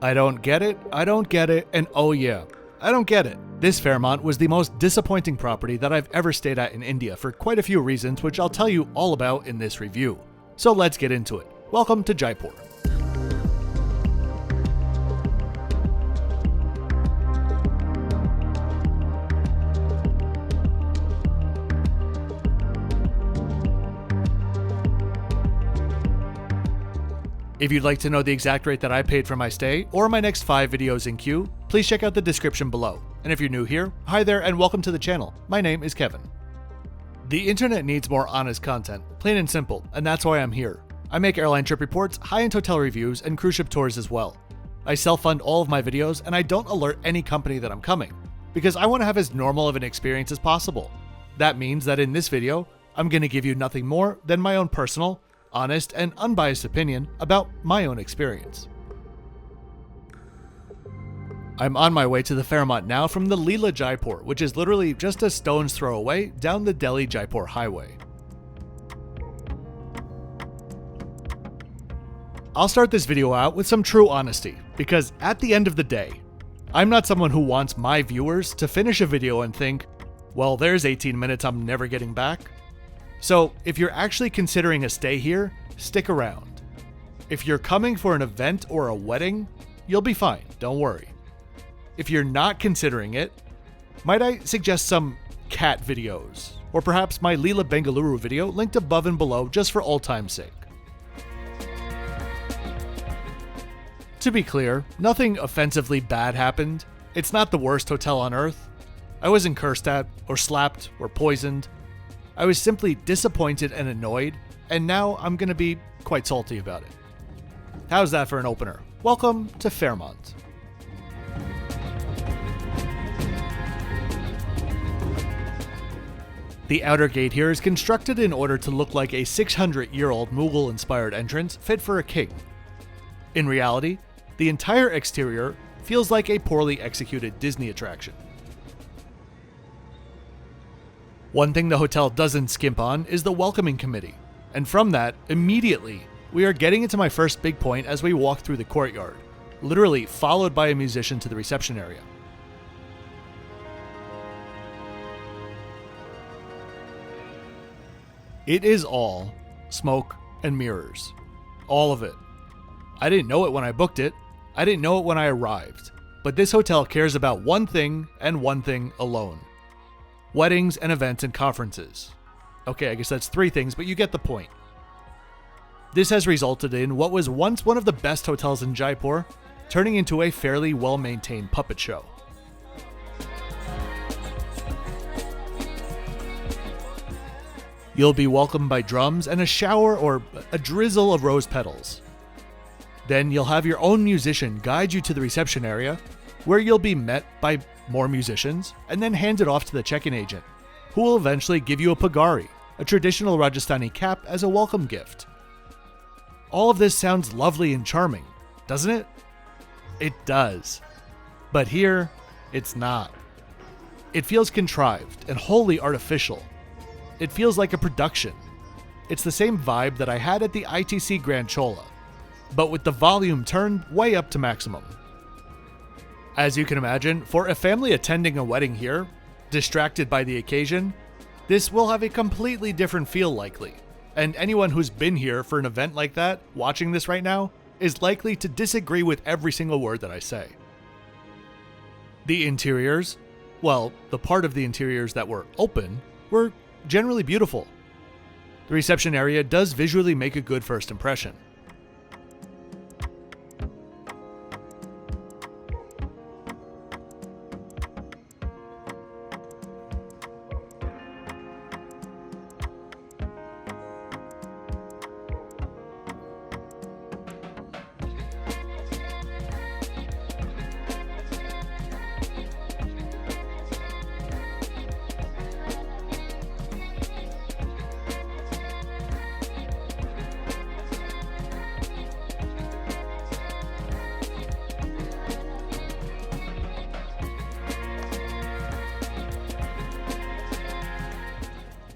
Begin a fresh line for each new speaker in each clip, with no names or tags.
I don't get it, and oh yeah, I don't get it. This Fairmont was the most disappointing property that I've ever stayed at in India for quite a few reasons, which I'll tell you all about in this review. So let's get into it. Welcome to Jaipur. If you'd like to know the exact rate that I paid for my stay, or my next 5 videos in queue, please check out the description below. And if you're new here, hi there and welcome to the channel. My name is Kevin. The internet needs more honest content, plain and simple, and that's why I'm here. I make airline trip reports, high-end hotel reviews, and cruise ship tours as well. I self-fund all of my videos, and I don't alert any company that I'm coming, because I want to have as normal of an experience as possible. That means that in this video, I'm going to give you nothing more than my own personal, honest, and unbiased opinion about my own experience. I'm on my way to the Fairmont now from the Leela Jaipur, which is literally just a stone's throw away down the Delhi-Jaipur highway. I'll start this video out with some true honesty, because at the end of the day, I'm not someone who wants my viewers to finish a video and think, well, there's 18 minutes I'm never getting back. So if you're actually considering a stay here, stick around. If you're coming for an event or a wedding, you'll be fine, don't worry. If you're not considering it, might I suggest some cat videos, or perhaps my Leela Bengaluru video linked above and below just for old time's sake. To be clear, nothing offensively bad happened. It's not the worst hotel on earth. I wasn't cursed at, or slapped, or poisoned. I was simply disappointed and annoyed, and now I'm gonna be quite salty about it. How's that for an opener? Welcome to Fairmont. The outer gate here is constructed in order to look like a 600-year-old Mughal-inspired entrance fit for a king. In reality, the entire exterior feels like a poorly executed Disney attraction. One thing the hotel doesn't skimp on is the welcoming committee, and from that, immediately, we are getting into my first big point as we walk through the courtyard, literally followed by a musician to the reception area. It is all smoke and mirrors. All of it. I didn't know it when I booked it. I didn't know it when I arrived. But this hotel cares about one thing and one thing alone. Weddings and events and conferences. Okay, I guess that's 3 things, but you get the point. This has resulted in what was once one of the best hotels in Jaipur, turning into a fairly well-maintained puppet show. You'll be welcomed by drums and a shower or a drizzle of rose petals. Then you'll have your own musician guide you to the reception area, where you'll be met by more musicians, and then handed off to the check-in agent, who will eventually give you a pagari, a traditional Rajasthani cap, as a welcome gift. All of this sounds lovely and charming, doesn't it? It does. But here, it's not. It feels contrived and wholly artificial. It feels like a production. It's the same vibe that I had at the ITC Grand Chola, but with the volume turned way up to maximum. As you can imagine, for a family attending a wedding here, distracted by the occasion, this will have a completely different feel likely, and anyone who's been here for an event like that, watching this right now, is likely to disagree with every single word that I say. The interiors, well, the part of the interiors that were open, were generally beautiful. The reception area does visually make a good first impression.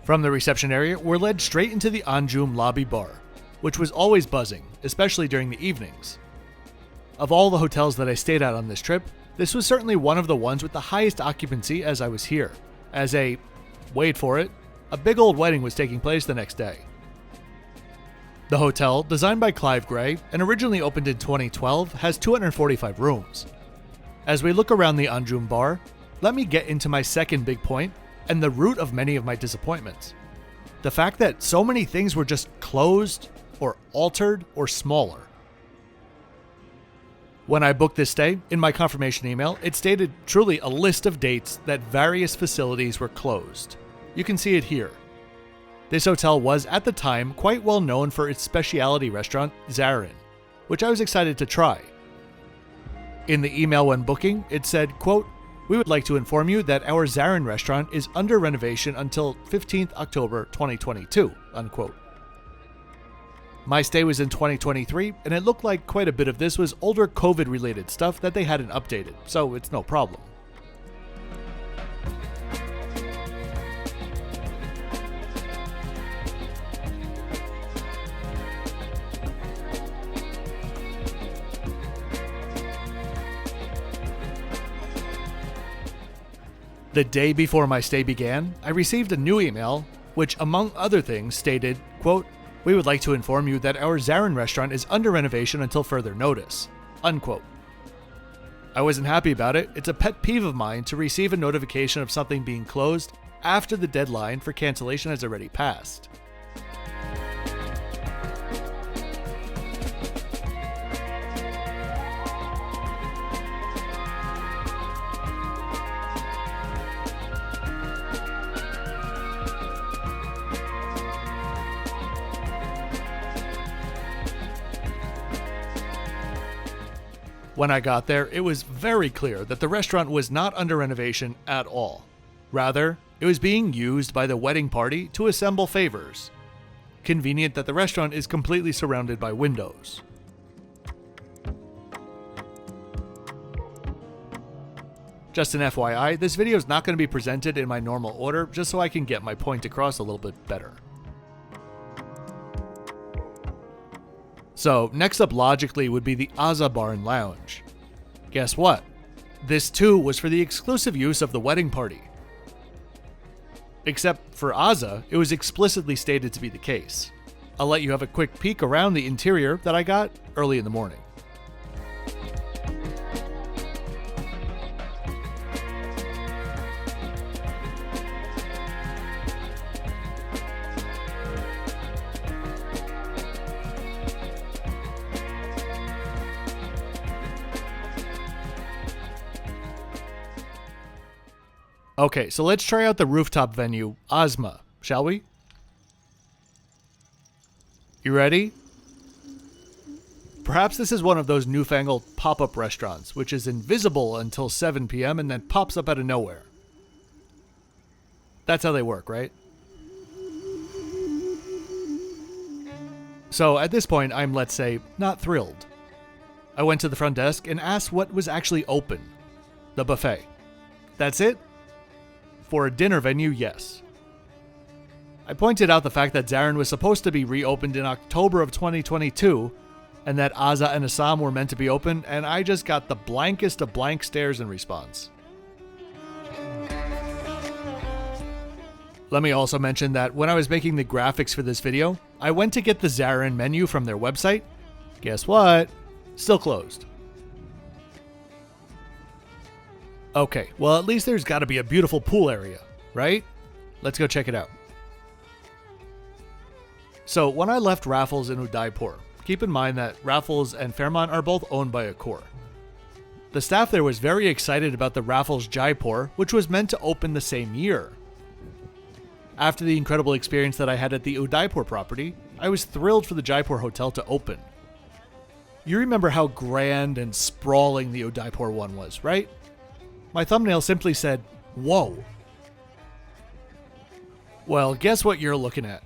From the reception area, we're led straight into the Anjum Lobby Bar, which was always buzzing, especially during the evenings. Of all the hotels that I stayed at on this trip, this was certainly one of the ones with the highest occupancy as I was here, as wait for it, a big old wedding was taking place the next day. The hotel, designed by Clive Gray and originally opened in 2012, has 245 rooms. As we look around the Anjum Bar, let me get into my second big point and the root of many of my disappointments. The fact that so many things were just closed or altered or smaller. When I booked this stay, in my confirmation email, it stated truly a list of dates that various facilities were closed. You can see it here. This hotel was, at the time, quite well known for its specialty restaurant, Zarin, which I was excited to try. In the email when booking, it said, quote, "We would like to inform you that our Zarin restaurant is under renovation until 15th October 2022, unquote. My stay was in 2023, and it looked like quite a bit of this was older COVID-related stuff that they hadn't updated, so it's no problem. The day before my stay began, I received a new email, which among other things stated, quote, "We would like to inform you that our Zarin restaurant is under renovation until further notice," unquote. I wasn't happy about it. It's a pet peeve of mine to receive a notification of something being closed after the deadline for cancellation has already passed. When I got there, it was very clear that the restaurant was not under renovation at all. Rather, it was being used by the wedding party to assemble favors. Convenient that the restaurant is completely surrounded by windows. Just an FYI, this video is not going to be presented in my normal order, just so I can get my point across a little bit better. So, next up logically would be the Aza Bar and Lounge. Guess what? This too was for the exclusive use of the wedding party. Except for Aza, it was explicitly stated to be the case. I'll let you have a quick peek around the interior that I got early in the morning. Okay, so let's try out the rooftop venue, Ozma, shall we? You ready? Perhaps this is one of those newfangled pop-up restaurants, which is invisible until 7 p.m. and then pops up out of nowhere. That's how they work, right? So at this point, I'm, let's say, not thrilled. I went to the front desk and asked what was actually open. The buffet. That's it? For a dinner venue, yes. I pointed out the fact that Zarin was supposed to be reopened in October of 2022, and that Aza and Assam were meant to be open, and I just got the blankest of blank stares in response. Let me also mention that when I was making the graphics for this video, I went to get the Zarin menu from their website. Guess what? Still closed. Okay, well at least there's gotta be a beautiful pool area, right? Let's go check it out. So when I left Raffles in Udaipur, keep in mind that Raffles and Fairmont are both owned by Accor. The staff there was very excited about the Raffles Jaipur, which was meant to open the same year. After the incredible experience that I had at the Udaipur property, I was thrilled for the Jaipur hotel to open. You remember how grand and sprawling the Udaipur one was, right? My thumbnail simply said, "Whoa." Well, guess what you're looking at?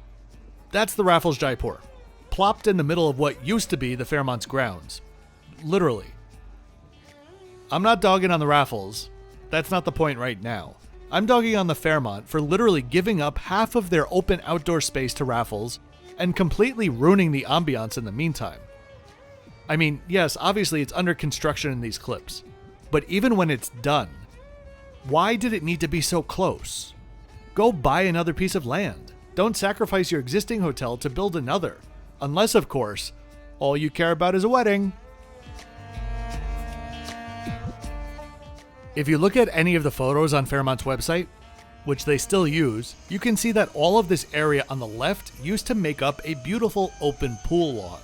That's the Raffles Jaipur, plopped in the middle of what used to be the Fairmont's grounds. Literally. I'm not dogging on the Raffles. That's not the point right now. I'm dogging on the Fairmont for literally giving up half of their open outdoor space to Raffles and completely ruining the ambiance in the meantime. I mean, yes, obviously it's under construction in these clips, but even when it's done, why did it need to be so close? Go buy another piece of land. Don't sacrifice your existing hotel to build another, unless, of course, all you care about is a wedding. If you look at any of the photos on Fairmont's website, which they still use, you can see that all of this area on the left used to make up a beautiful open pool lawn.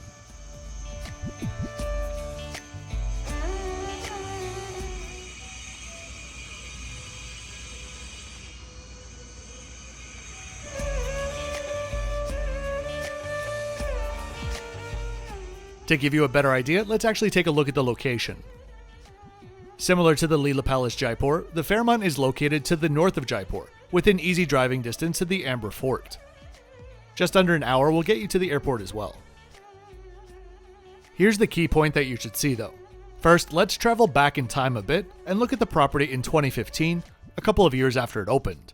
To give you a better idea, let's actually take a look at the location. Similar to the Leela Palace Jaipur, the Fairmont is located to the north of Jaipur, within easy driving distance to the Amber Fort. Just under an hour will get you to the airport as well. Here's the key point that you should see though. First, let's travel back in time a bit and look at the property in 2015, a couple of years after it opened.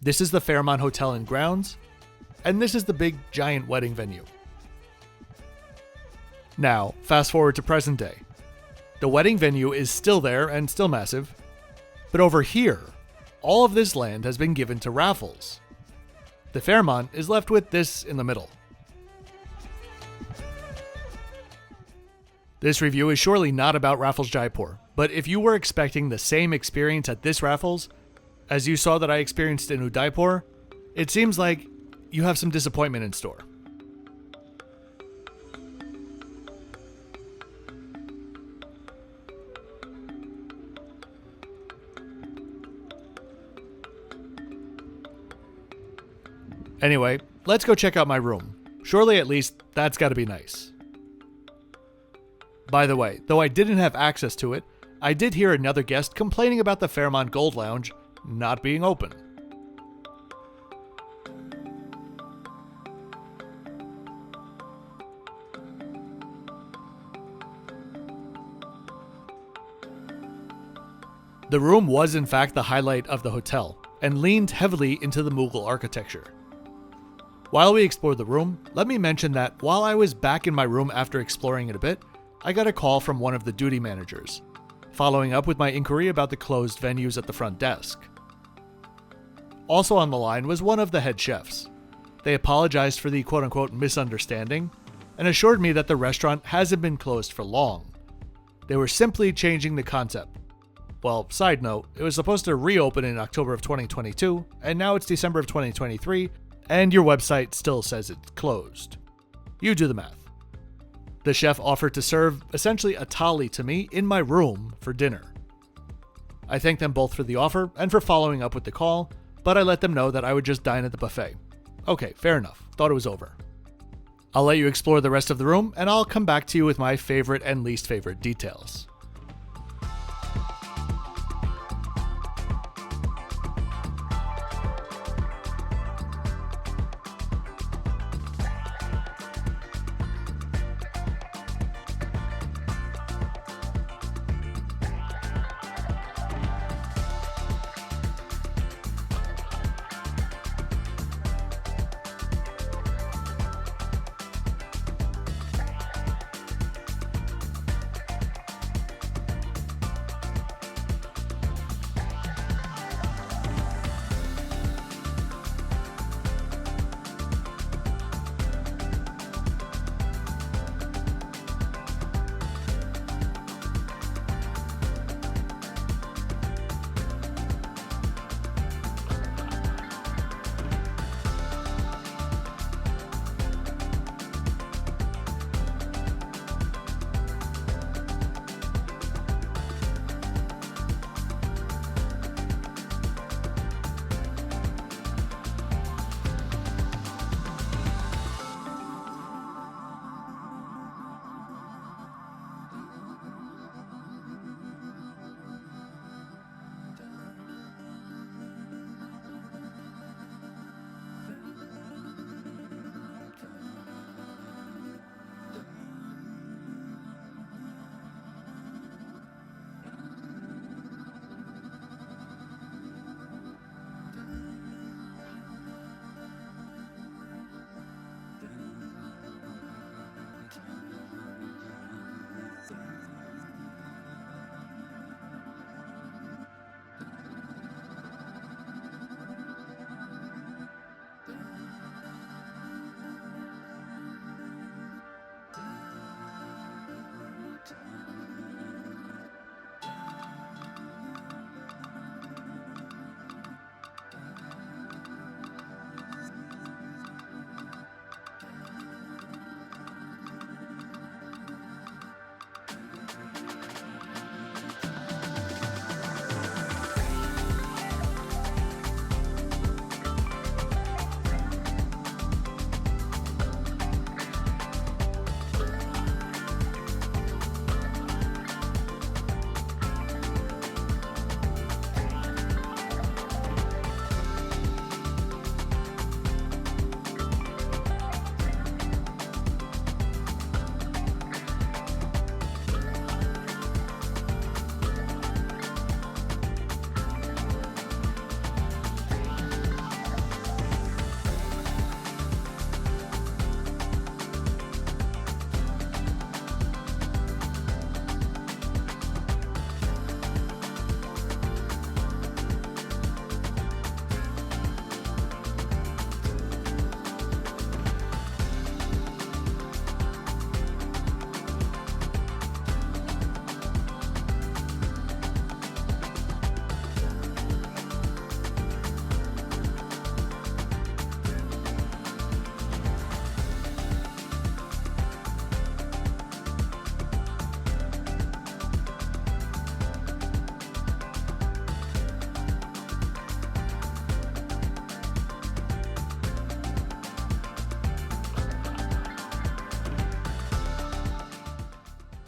This is the Fairmont Hotel and Grounds, and this is the big giant wedding venue. Now, fast forward to present day. The wedding venue is still there and still massive, but over here, all of this land has been given to Raffles. The Fairmont is left with this in the middle. This review is surely not about Raffles Jaipur, but if you were expecting the same experience at this Raffles as you saw that I experienced in Udaipur, it seems like you have some disappointment in store. Anyway, let's go check out my room. Surely at least that's gotta be nice. By the way, though I didn't have access to it, I did hear another guest complaining about the Fairmont Gold Lounge not being open. The room was in fact the highlight of the hotel, and leaned heavily into the Mughal architecture. While we explored the room, let me mention that while I was back in my room after exploring it a bit, I got a call from one of the duty managers, following up with my inquiry about the closed venues at the front desk. Also on the line was one of the head chefs. They apologized for the quote-unquote misunderstanding and assured me that the restaurant hasn't been closed for long. They were simply changing the concept. Well, side note, it was supposed to reopen in October of 2022, and now it's December of 2023, and your website still says it's closed. You do the math. The chef offered to serve essentially a thali to me in my room for dinner. I thanked them both for the offer and for following up with the call, but I let them know that I would just dine at the buffet. Okay, fair enough. Thought it was over. I'll let you explore the rest of the room, and I'll come back to you with my favorite and least favorite details.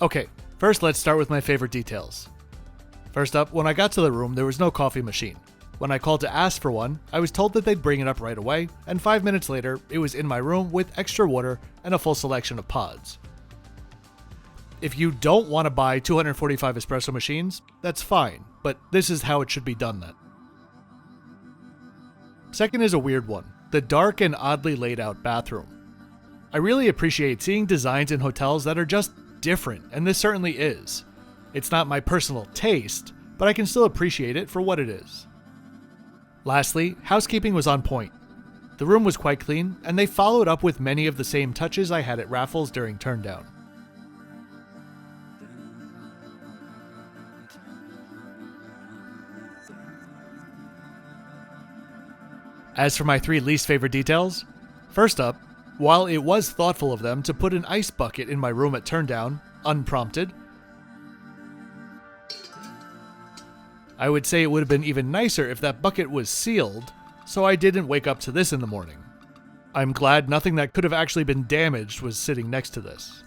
Okay, first let's start with my favorite details. First up, when I got to the room, there was no coffee machine. When I called to ask for one, I was told that they'd bring it up right away, and 5 minutes later, it was in my room with extra water and a full selection of pods. If you don't want to buy 245 espresso machines, that's fine, but this is how it should be done then. Second is a weird one, the dark and oddly laid out bathroom. I really appreciate seeing designs in hotels that are just different, and this certainly is. It's not my personal taste, but I can still appreciate it for what it is. Lastly, housekeeping was on point. The room was quite clean, and they followed up with many of the same touches I had at Raffles during turndown. As for my 3 least favorite details, first up, while it was thoughtful of them to put an ice bucket in my room at turndown, unprompted, I would say it would have been even nicer if that bucket was sealed, so I didn't wake up to this in the morning. I'm glad nothing that could have actually been damaged was sitting next to this.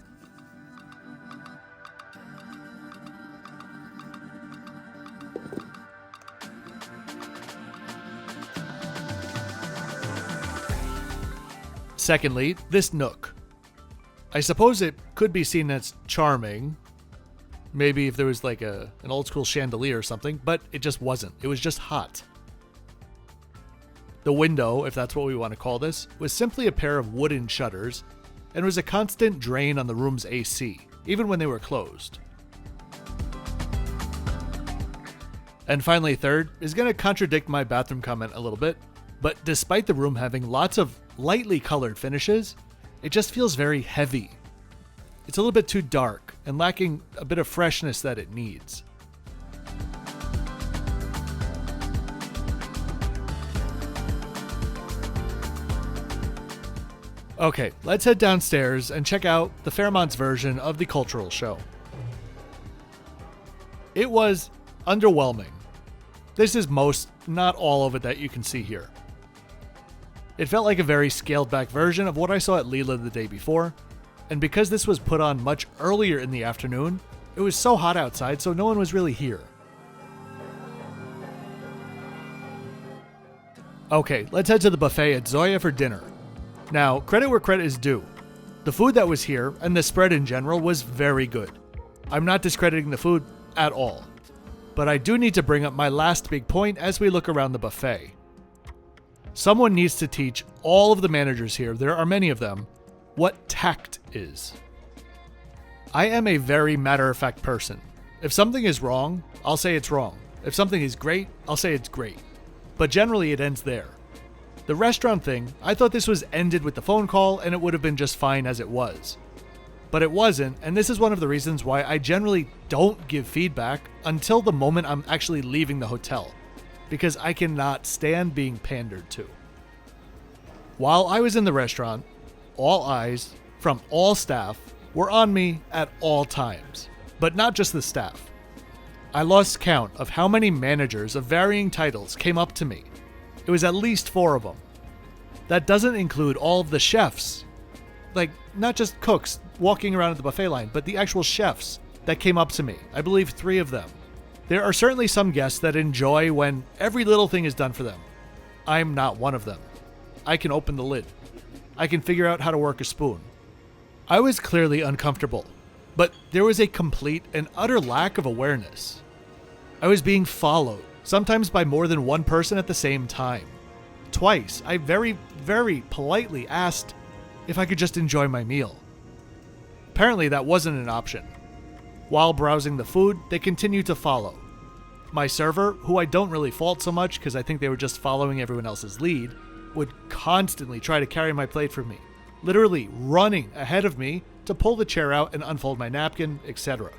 Secondly, this nook. I suppose it could be seen as charming. Maybe if there was like an old school chandelier or something, but it just wasn't. It was just hot. The window, if that's what we want to call this, was simply a pair of wooden shutters and was a constant drain on the room's AC, even when they were closed. And finally, third is going to contradict my bathroom comment a little bit, but despite the room having lots of lightly colored finishes, it just feels very heavy. It's a little bit too dark and lacking a bit of freshness that it needs. Okay, let's head downstairs and check out the Fairmont's version of the cultural show. It was underwhelming. This is most, not all of it that you can see here. It felt like a very scaled back version of what I saw at Leela the day before, and because this was put on much earlier in the afternoon, it was so hot outside so no one was really here. Okay, let's head to the buffet at Zoya for dinner. Now, credit where credit is due. The food that was here, and the spread in general, was very good. I'm not discrediting the food at all. But I do need to bring up my last big point as we look around the buffet. Someone needs to teach all of the managers here, there are many of them, what tact is. I am a very matter-of-fact person. If something is wrong, I'll say it's wrong. If something is great, I'll say it's great. But generally it ends there. The restaurant thing, I thought this was ended with the phone call and it would have been just fine as it was. But it wasn't, and this is one of the reasons why I generally don't give feedback until the moment I'm actually leaving the hotel, because I cannot stand being pandered to. While I was in the restaurant, all eyes from all staff were on me at all times, but not just the staff. I lost count of how many managers of varying titles came up to me. It was at least 4 of them. That doesn't include all of the chefs. Like, not just cooks walking around at the buffet line, but the actual chefs that came up to me. I believe 3 of them. There are certainly some guests that enjoy when every little thing is done for them. I'm not one of them. I can open the lid. I can figure out how to work a spoon. I was clearly uncomfortable, but there was a complete and utter lack of awareness. I was being followed, sometimes by more than one person at the same time. Twice, I very, very politely asked if I could just enjoy my meal. Apparently that wasn't an option. While browsing the food, they continued to follow. My server, who I don't really fault so much because I think they were just following everyone else's lead, would constantly try to carry my plate for me, literally running ahead of me to pull the chair out and unfold my napkin, etc.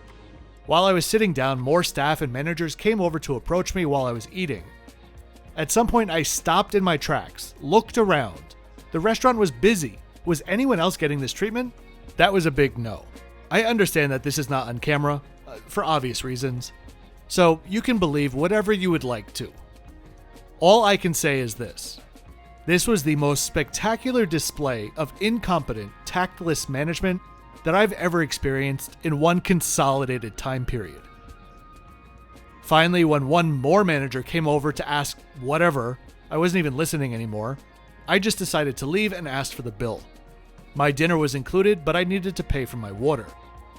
While I was sitting down, more staff and managers came over to approach me while I was eating. At some point, I stopped in my tracks, looked around. The restaurant was busy. Was anyone else getting this treatment? That was a big no. I understand that this is not on camera, for obvious reasons, so you can believe whatever you would like to. All I can say is this. This was the most spectacular display of incompetent, tactless management that I've ever experienced in one consolidated time period. Finally, when one more manager came over to ask whatever, I wasn't even listening anymore, I just decided to leave and asked for the bill. My dinner was included, but I needed to pay for my water.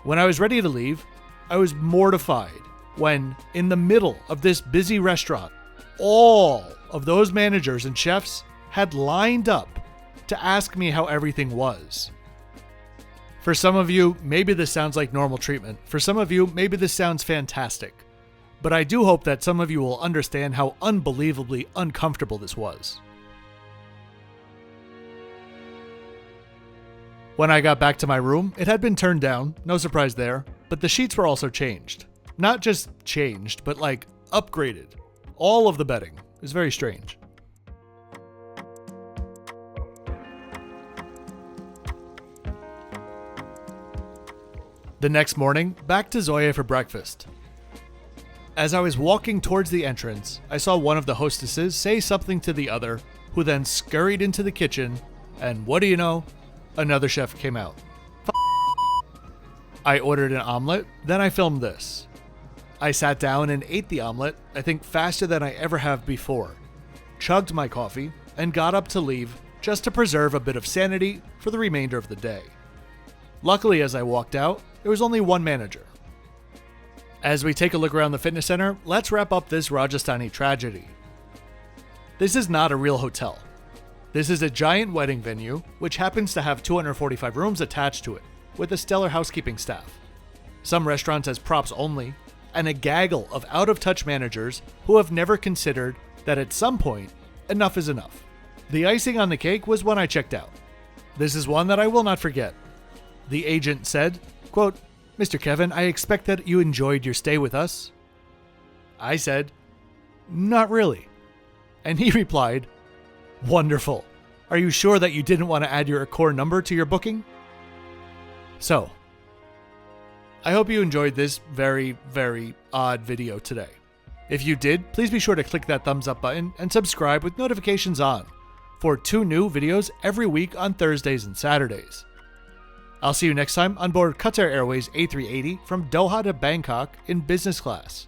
When I was ready to leave, I was mortified when, in the middle of this busy restaurant, all of those managers and chefs had lined up to ask me how everything was. For some of you, maybe this sounds like normal treatment. For some of you, maybe this sounds fantastic. But I do hope that some of you will understand how unbelievably uncomfortable this was. When I got back to my room, it had been turned down, no surprise there, but the sheets were also changed. Not just changed, but like upgraded. All of the bedding. It was very strange. The next morning, back to Zoya for breakfast. As I was walking towards the entrance, I saw one of the hostesses say something to the other, who then scurried into the kitchen, and what do you know? Another chef came out. I ordered an omelet, then I filmed this. I sat down and ate the omelet, I think faster than I ever have before, chugged my coffee, and got up to leave just to preserve a bit of sanity for the remainder of the day. Luckily, as I walked out, there was only one manager. As we take a look around the fitness center, let's wrap up this Rajasthani tragedy. This is not a real hotel. This is a giant wedding venue, which happens to have 245 rooms attached to it, with a stellar housekeeping staff. Some restaurants as props only, and a gaggle of out-of-touch managers who have never considered that at some point, enough is enough. The icing on the cake was when I checked out. This is one that I will not forget. The agent said, quote, "Mr. Kevin, I expect that you enjoyed your stay with us." I said, "Not really." And he replied, "Wonderful. Are you sure that you didn't want to add your Accor number to your booking?" So, I hope you enjoyed this very, very odd video today. If you did, please be sure to click that thumbs up button and subscribe with notifications on for 2 new videos every week on Thursdays and Saturdays. I'll see you next time on board Qatar Airways A380 from Doha to Bangkok in business class.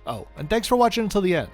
Oh, and thanks for watching until the end.